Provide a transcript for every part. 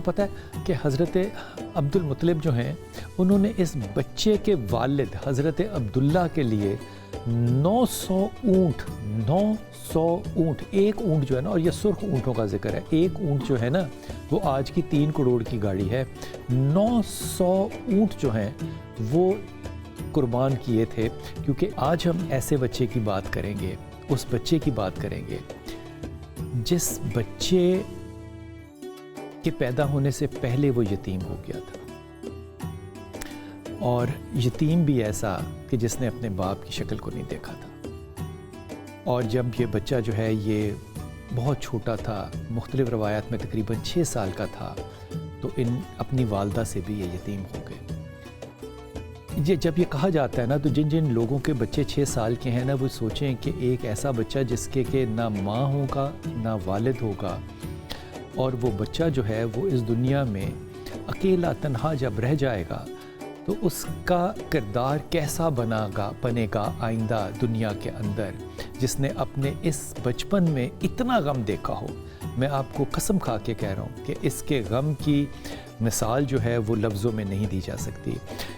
پتہ ہے کہ حضرت عبد المطلب جو ہیں انہوں نے اس بچے کے والد حضرت عبداللہ کے لیے 900 اونٹ، ایک اونٹ جو ہے نا، اور یہ سرخ اونٹوں کا ذکر ہے، ایک اونٹ جو ہے نا وہ آج کی 3 کروڑ کی گاڑی ہے، 900 اونٹ جو ہیں وہ قربان کیے تھے، کیونکہ آج ہم ایسے بچے کی بات کریں گے، اس بچے کی بات کریں گے جس بچے کے پیدا ہونے سے پہلے وہ یتیم ہو گیا تھا، اور یتیم بھی ایسا کہ جس نے اپنے باپ کی شکل کو نہیں دیکھا تھا، اور جب یہ بچہ جو ہے یہ بہت چھوٹا تھا، مختلف روایات میں تقریباً 6 سال کا تھا، تو اپنی والدہ سے بھی یہ یتیم ہو گئے۔ جب یہ کہا جاتا ہے نا، تو جن لوگوں کے بچے 6 سال کے ہیں نا، وہ سوچیں کہ ایک ایسا بچہ جس کے کہ نہ ماں ہوگا نہ والد ہوگا، اور وہ بچہ جو ہے وہ اس دنیا میں اکیلا تنہا جب رہ جائے گا تو اس کا کردار کیسا بنے گا آئندہ دنیا کے اندر، جس نے اپنے اس بچپن میں اتنا غم دیکھا ہو۔ میں آپ کو قسم کھا کے کہہ رہا ہوں کہ اس کے غم کی مثال جو ہے وہ لفظوں میں نہیں دی جا سکتی۔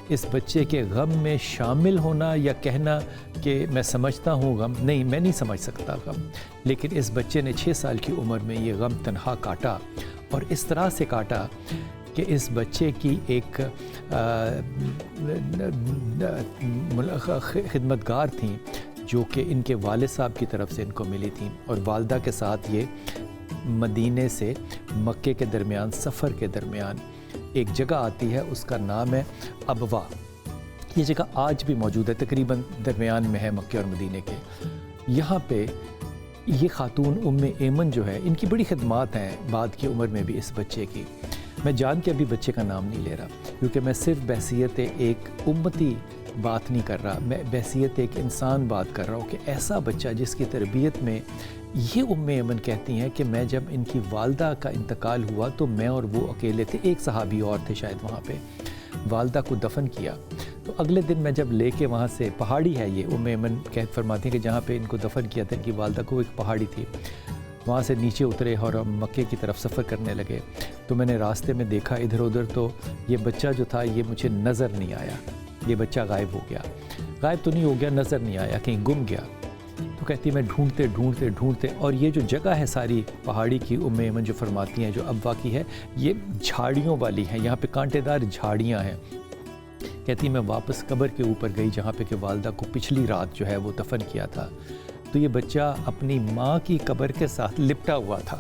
اس بچے کے غم میں شامل ہونا یا کہنا کہ میں سمجھتا ہوں غم، نہیں، میں نہیں سمجھ سکتا غم، لیکن اس بچے نے 6 سال کی عمر میں یہ غم تنہا کاٹا، اور اس طرح سے کاٹا کہ اس بچے کی ایک خدمتگار تھیں جو کہ ان کے والد صاحب کی طرف سے ان کو ملی تھیں، اور والدہ کے ساتھ یہ مدینے سے مکے کے درمیان سفر کے درمیان ایک جگہ آتی ہے، اس کا نام ہے ابوا۔ یہ جگہ آج بھی موجود ہے، تقریباً درمیان میں ہے مکے اور مدینے کے۔ یہاں پہ یہ خاتون ایمن جو ہے، ان کی بڑی خدمات ہیں بعد کی عمر میں بھی اس بچے کی۔ میں جان کے ابھی بچے کا نام نہیں لے رہا، کیونکہ میں صرف بحیثیت ایک امتی بات نہیں کر رہا، میں بحیثیت ایک انسان بات کر رہا ہوں کہ ایسا بچہ جس کی تربیت میں یہ ایمن کہتی ہیں کہ میں جب ان کی والدہ کا انتقال ہوا تو میں اور وہ اکیلے تھے، ایک صحابی اور تھے شاید وہاں پہ، والدہ کو دفن کیا، تو اگلے دن میں جب لے کے وہاں سے، پہاڑی ہے یہ، ایمن کہت فرماتی ہیں کہ جہاں پہ ان کو دفن کیا تھا ان کی والدہ کو، ایک پہاڑی تھی، وہاں سے نیچے اترے اور ہم مکے کی طرف سفر کرنے لگے، تو میں نے راستے میں دیکھا ادھر ادھر، تو یہ بچہ جو تھا یہ مجھے نظر نہیں آیا، یہ بچہ غائب ہو گیا، غائب تو نہیں ہو گیا، نظر نہیں آیا، کہیں گم گیا۔ تو کہتی میں ڈھونڈتے، اور یہ جو جگہ ہے ساری پہاڑی کی، ایمن جو فرماتی ہیں جو ابوا کی ہے، یہ جھاڑیوں والی ہیں، یہاں پہ کانٹے دار جھاڑیاں ہیں۔ کہتی میں واپس قبر کے اوپر گئی جہاں پہ کہ والدہ کو پچھلی رات جو ہے وہ دفن کیا تھا، تو یہ بچہ اپنی ماں کی قبر کے ساتھ لپٹا ہوا تھا،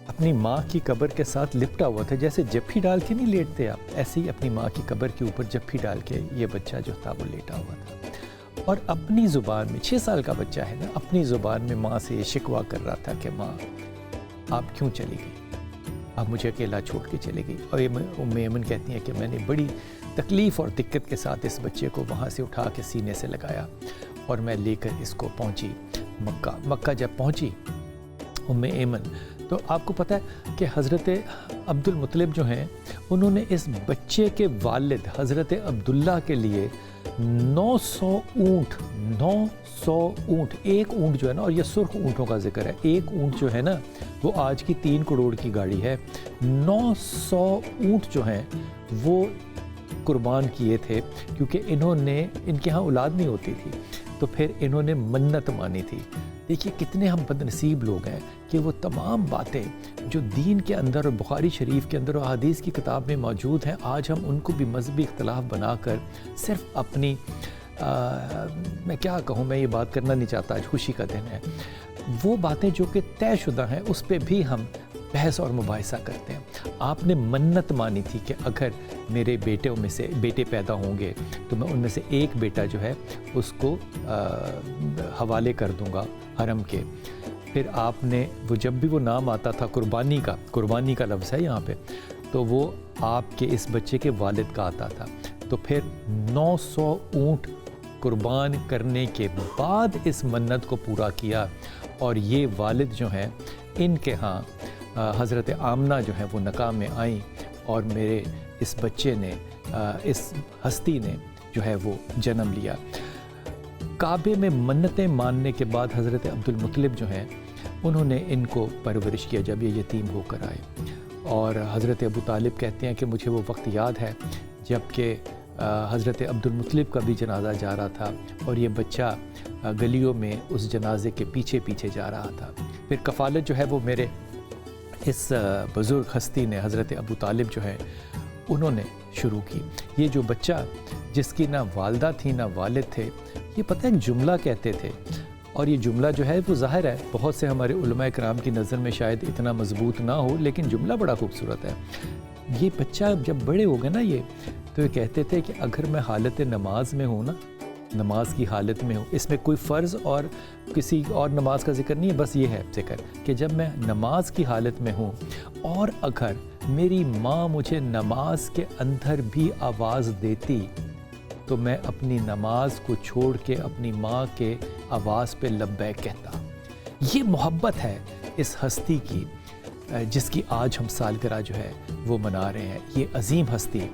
اپنی ماں کی قبر کے ساتھ لپٹا ہوا تھا، جیسے جپھی ڈال کے نہیں لیٹتے آپ، ایسے ہی اپنی ماں کی قبر کے اوپر جپھی ڈال کے یہ بچہ جو تھا وہ لیٹا ہوا تھا، اور اپنی زبان میں، 6 سال کا بچہ ہے نا، اپنی زبان میں ماں سے یہ شکوہ کر رہا تھا کہ ماں آپ کیوں چلی گئی، آپ مجھے اکیلا چھوڑ کے چلے گئی۔ اور ایمن کہتی ہیں کہ میں نے بڑی تکلیف اور دقت کے ساتھ اس بچے کو وہاں سے اٹھا کے سینے سے لگایا، اور میں لے کر اس کو پہنچی مکہ جب پہنچی ایمن، تو آپ کو پتہ ہے کہ حضرت عبد المطلب جو ہیں انہوں نے اس بچے کے والد حضرت عبداللہ کے لیے 900 اونٹ، ایک اونٹ جو ہے نا، اور یہ سرخ اونٹوں کا ذکر ہے، ایک اونٹ جو ہے نا وہ آج کی 3 کروڑ کی گاڑی ہے، 900 اونٹ جو ہیں وہ قربان کیے تھے، کیونکہ ان کے ہاں اولاد نہیں ہوتی تھی، تو پھر انہوں نے منت مانی تھی۔ دیکھیے کتنے ہم بد نصیب لوگ ہیں کہ وہ تمام باتیں جو دین کے اندر اور بخاری شریف کے اندر اور حدیث کی کتاب میں موجود ہیں، آج ہم ان کو بھی مذہبی اختلاف بنا کر صرف اپنی میں کیا کہوں، میں یہ بات کرنا نہیں چاہتا، آج خوشی کا دن ہے، وہ باتیں جو کہ طے شدہ ہیں اس پہ بھی ہم بحث اور مباحثہ کرتے ہیں۔ آپ نے منت مانی تھی کہ اگر میرے بیٹوں میں سے بیٹے پیدا ہوں گے تو میں ان میں سے ایک بیٹا جو ہے اس کو حوالے کر دوں گا حرم کے۔ پھر آپ نے وہ جب بھی وہ نام آتا تھا قربانی کا لفظ ہے یہاں پہ، تو وہ آپ کے اس بچے کے والد کا آتا تھا، تو پھر 900 اونٹ قربان کرنے کے بعد اس منت کو پورا کیا، اور یہ والد جو ہیں ان کے ہاں حضرت آمنہ جو ہیں وہ نکاح میں آئیں، اور میرے اس بچے نے، اس ہستی نے جو ہے وہ جنم لیا۔ کعبے میں منتیں ماننے کے بعد حضرت عبد المطلب جو ہیں انہوں نے ان کو پرورش کیا جب یہ یتیم ہو کر آئے، اور حضرت ابو طالب کہتے ہیں کہ مجھے وہ وقت یاد ہے جب کہ حضرت عبد المطلب کا بھی جنازہ جا رہا تھا اور یہ بچہ گلیوں میں اس جنازے کے پیچھے پیچھے جا رہا تھا۔ پھر کفالت جو ہے وہ میرے اس بزرگ ہستی نے، حضرت ابو طالب جو ہے، انہوں نے شروع کی۔ یہ جو بچہ جس کی نہ والدہ تھی نہ والد تھے، یہ پتہ ہے ایک جملہ کہتے تھے، اور یہ جملہ جو ہے وہ ظاہر ہے بہت سے ہمارے علماء کرام کی نظر میں شاید اتنا مضبوط نہ ہو، لیکن جملہ بڑا خوبصورت ہے۔ یہ بچہ جب بڑے ہو گئے نا یہ، تو یہ کہتے تھے کہ اگر میں حالت نماز میں ہوں نا، نماز کی حالت میں ہوں، اس میں کوئی فرض اور کسی اور نماز کا ذکر نہیں ہے، بس یہ ہے ذکر کہ جب میں نماز کی حالت میں ہوں اور اگر میری ماں مجھے نماز کے اندر بھی آواز دیتی تو میں اپنی نماز کو چھوڑ کے اپنی ماں کے آواز پہ لبیک کہتا۔ یہ محبت ہے اس ہستی کی جس کی آج ہم سالگرہ جو ہے وہ منا رہے ہیں۔ یہ عظیم ہستی